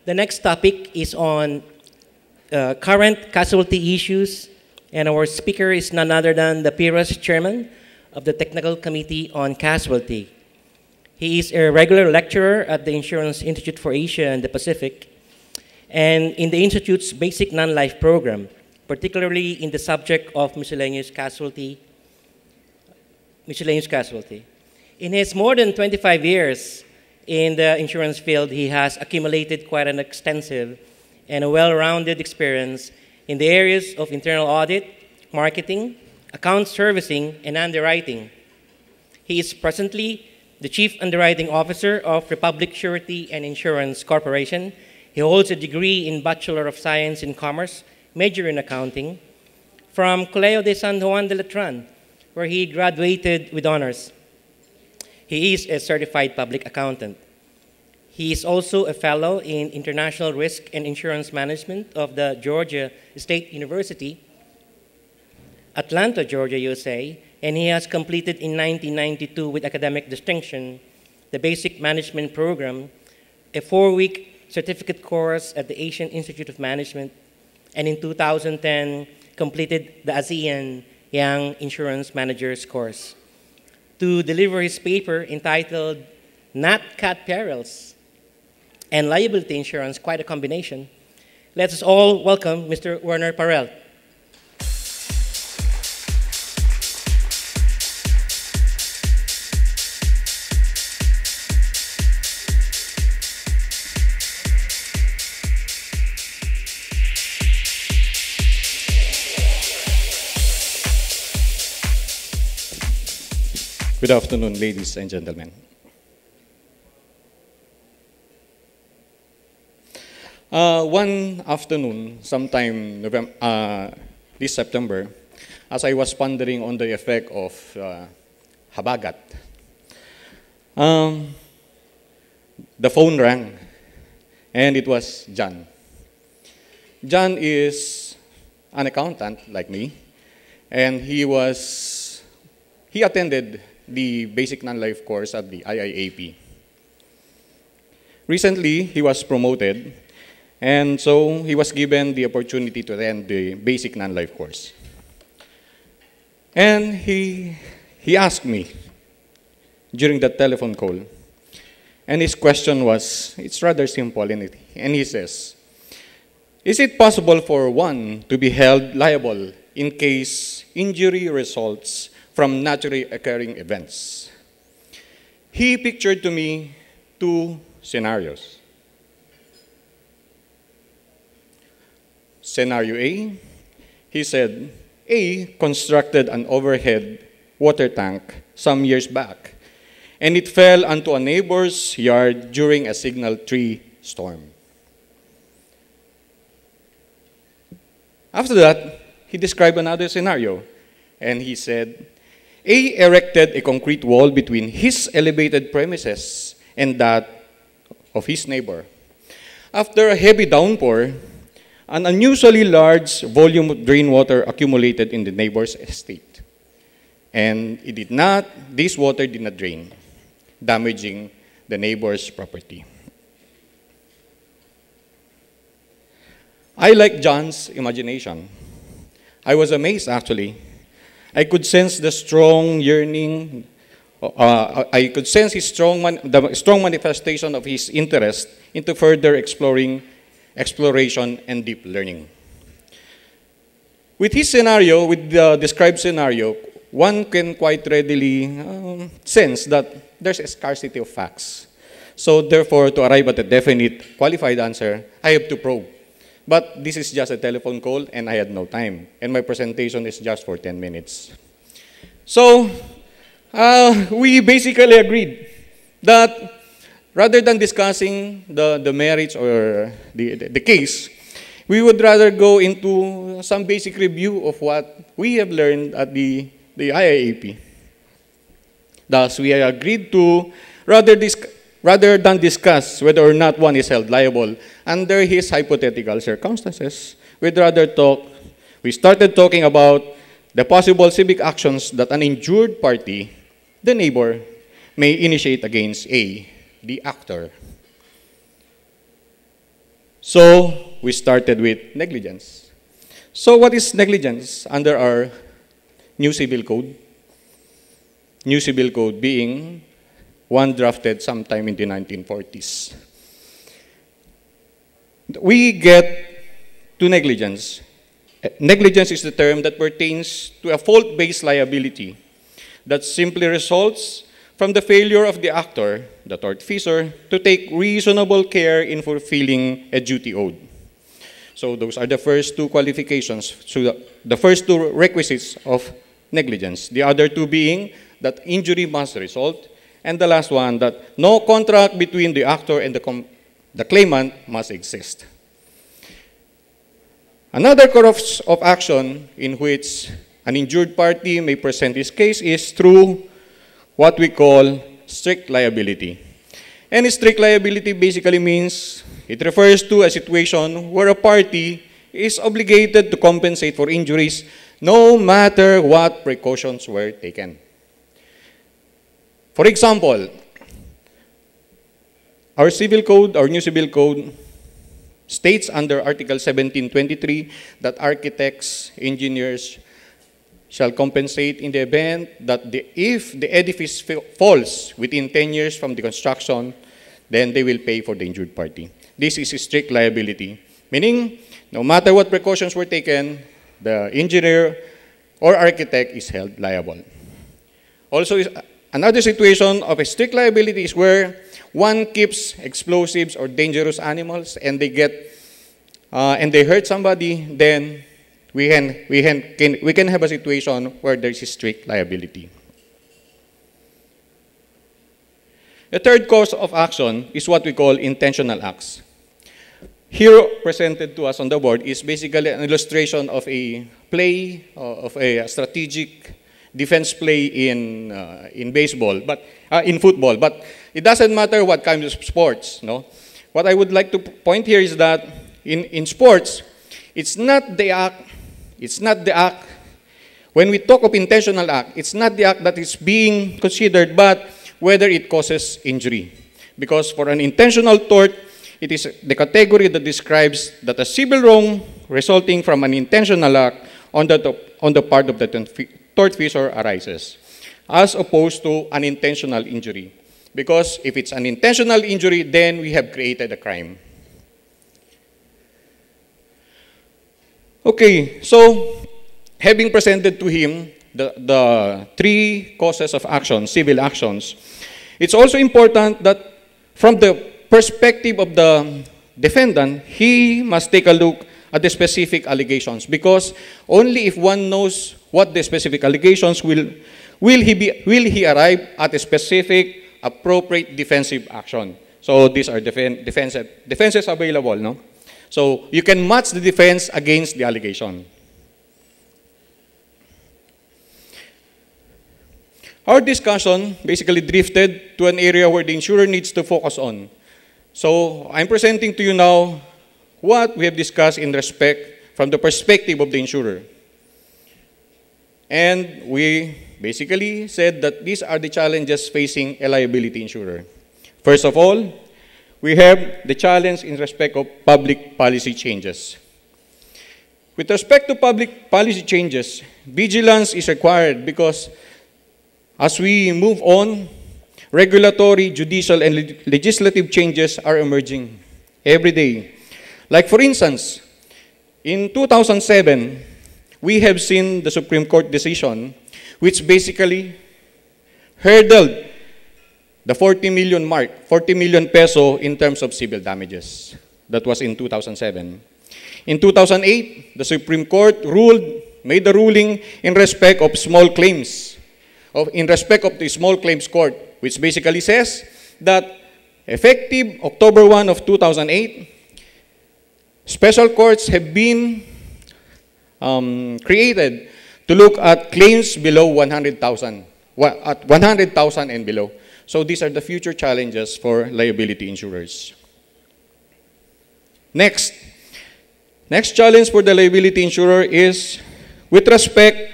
The next topic is on current casualty issues, and our speaker is none other than the PIRA's chairman of the Technical Committee on Casualty. He is a regular lecturer at the Insurance Institute for Asia and the Pacific, and in the Institute's basic non-life program, particularly in the subject of miscellaneous casualty. In his more than 25 years in the insurance field, he has accumulated quite an extensive and a well-rounded experience in the areas of internal audit, marketing, account servicing, and underwriting. He is presently the Chief Underwriting Officer of Republic Surety and Insurance Corporation. He holds a degree in Bachelor of Science in Commerce, major in accounting, from Colegio de San Juan de Letran, where he graduated with honors. He is a certified public accountant. He is also a fellow in International Risk and Insurance Management of the Georgia State University, Atlanta, Georgia, USA, and he has completed in 1992 with academic distinction the Basic Management Program, a 4-week certificate course at the Asian Institute of Management, and in 2010 completed the ASEAN Young Insurance Managers course. To deliver his paper entitled Nat Cat Perils and Liability Insurance, quite a combination, let us all welcome Mr. Werhner Parel. Good afternoon, ladies and gentlemen. One afternoon, sometime this September, as I was pondering on the effect of habagat, the phone rang, and it was John. John is an accountant like me, and he attended the basic non-life course at the IIAP. Recently, he was promoted, and so he was given the opportunity to attend the basic non-life course. And he asked me during that telephone call, and his question was, it's rather simple, and he says, is it possible for one to be held liable in case injury results from naturally occurring events? He pictured to me 2 scenarios. Scenario A, he said, A constructed an overhead water tank some years back, and it fell onto a neighbor's yard during a signal tree storm. After that, he described another scenario, and he said, A erected a concrete wall between his elevated premises and that of his neighbor. After a heavy downpour, an unusually large volume of drain water accumulated in the neighbor's estate. And this water did not drain, damaging the neighbor's property. I like John's imagination. I was amazed, actually. I could sense the strong yearning. I could sense the strong manifestation of his interest into further exploration and deep learning. With the described scenario, one can quite readily sense that there's a scarcity of facts. So therefore, to arrive at a definite, qualified answer, I have to probe. But this is just a telephone call, and I had no time. And my presentation is just for 10 minutes. So we basically agreed that rather than discussing the merits or the case, we would rather go into some basic review of what we have learned at the IIAP. Thus, we agreed to rather than discuss whether or not one is held liable under his hypothetical circumstances, we started talking about the possible civic actions that an injured party, the neighbor, may initiate against A, the actor. So we started with negligence. So what is negligence under our new civil code? New civil code being one drafted sometime in the 1940s. We get to negligence. Negligence is the term that pertains to a fault-based liability that simply results from the failure of the actor, the tortfeasor, to take reasonable care in fulfilling a duty owed. So those are the first two qualifications, so the first two requisites of negligence. The other two being that injury must result, and the last one, that no contract between the actor and the claimant must exist. Another course of action in which an injured party may present his case is through what we call strict liability. And strict liability basically means it refers to a situation where a party is obligated to compensate for injuries no matter what precautions were taken. For example, our civil code, our new civil code, states under Article 1723 that architects, engineers shall compensate in the event that if the edifice falls within 10 years from the construction, then they will pay for the injured party. This is a strict liability, meaning no matter what precautions were taken, the engineer or architect is held liable. Also, another situation of a strict liability is where one keeps explosives or dangerous animals and they hurt somebody, then we can have a situation where there is a strict liability. The third cause of action is what we call intentional acts. Here presented to us on the board is basically an illustration of a play, of a strategic defense play in baseball, but in football. But it doesn't matter what kind of sports. No, what I would like to point here is that in sports, it's not the act. It's not the act. When we talk of intentional act, it's not the act that is being considered, but whether it causes injury. Because for an intentional tort, it is the category that describes that a civil wrong resulting from an intentional act on the part of the tortfeasor arises, as opposed to an intentional injury. Because if it's an intentional injury, then we have created a crime. Okay, so having presented to him the three causes of action, civil actions, it's also important that from the perspective of the defendant, he must take a look at the specific allegations, because only if one knows what the specific allegations will he arrive at a specific appropriate defensive action. So these are defenses available, no? So you can match the defense against the allegation. Our discussion basically drifted to an area where the insurer needs to focus on. So I'm presenting to you now what we have discussed in respect from the perspective of the insurer. And we basically said that these are the challenges facing a liability insurer. First of all, we have the challenge in respect of public policy changes. With respect to public policy changes, vigilance is required because as we move on, regulatory, judicial, and legislative changes are emerging every day. Like for instance, in 2007, we have seen the Supreme Court decision which basically hurdled the 40 million mark, 40 million peso in terms of civil damages. That was in 2007. In 2008, the Supreme Court made a ruling in respect of small claims, in respect of the Small Claims Court, which basically says that effective October 1 of 2008, special courts have been created to look at claims below 100,000, at 100,000 and below. So these are the future challenges for liability insurers. Next challenge for the liability insurer is with respect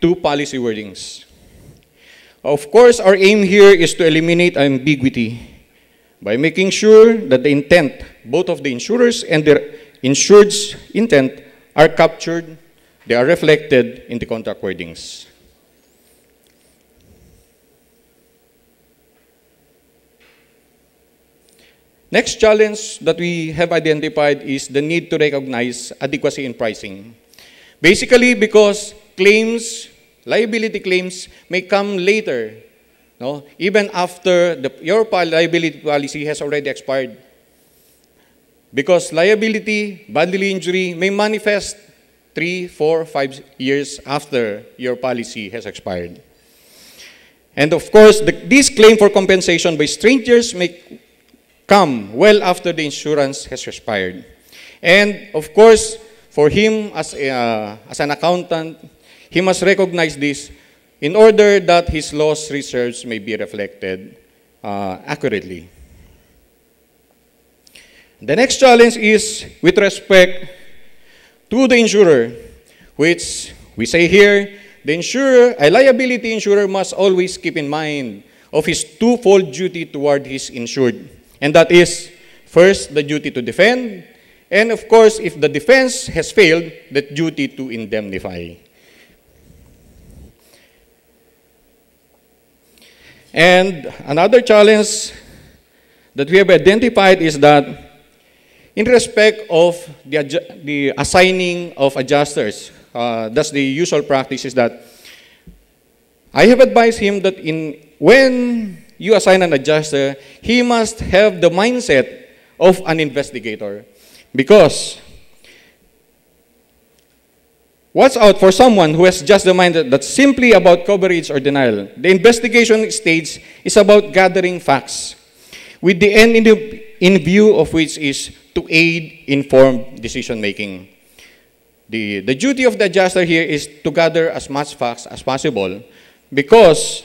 to policy wordings. Of course, our aim here is to eliminate ambiguity by making sure that the intent both of the insurers and the insured's intent are captured, they are reflected in the contract wordings. Next challenge that we have identified is the need to recognize adequacy in pricing. Basically, because claims, liability claims, may come later, no? Even after your liability policy has already expired. Because liability, bodily injury, may manifest 3, 4, 5 years after your policy has expired. And of course, this claim for compensation by strangers may come well after the insurance has expired. And of course, for him as an accountant, he must recognize this in order that his loss reserves may be reflected accurately. The next challenge is with respect to the insurer, which we say here, the insurer, a liability insurer must always keep in mind of his twofold duty toward his insured. And that is, first, the duty to defend, and of course, if the defense has failed, the duty to indemnify. And another challenge that we have identified is that in respect of the assigning of adjusters, that's the usual practice is that I have advised him that when you assign an adjuster, he must have the mindset of an investigator. Because watch out for someone who has just the mindset that's simply about coverage or denial. The investigation stage is about gathering facts, with the end in view of which is to aid informed decision-making. The duty of the adjuster here is to gather as much facts as possible, because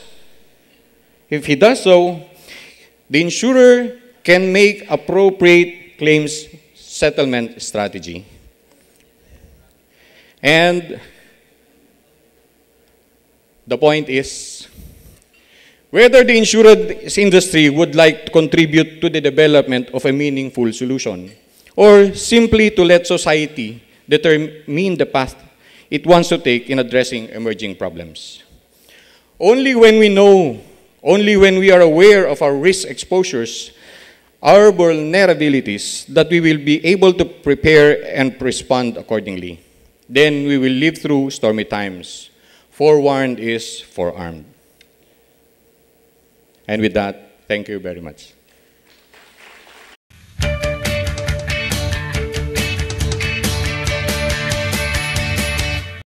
if he does so, the insurer can make appropriate claims settlement strategy. And the point is, whether the insurance industry would like to contribute to the development of a meaningful solution, or simply to let society determine the path it wants to take in addressing emerging problems. Only when we know, only when we are aware of our risk exposures, our vulnerabilities, that we will be able to prepare and respond accordingly. Then we will live through stormy times. Forewarned is forearmed. And with that, thank you very much.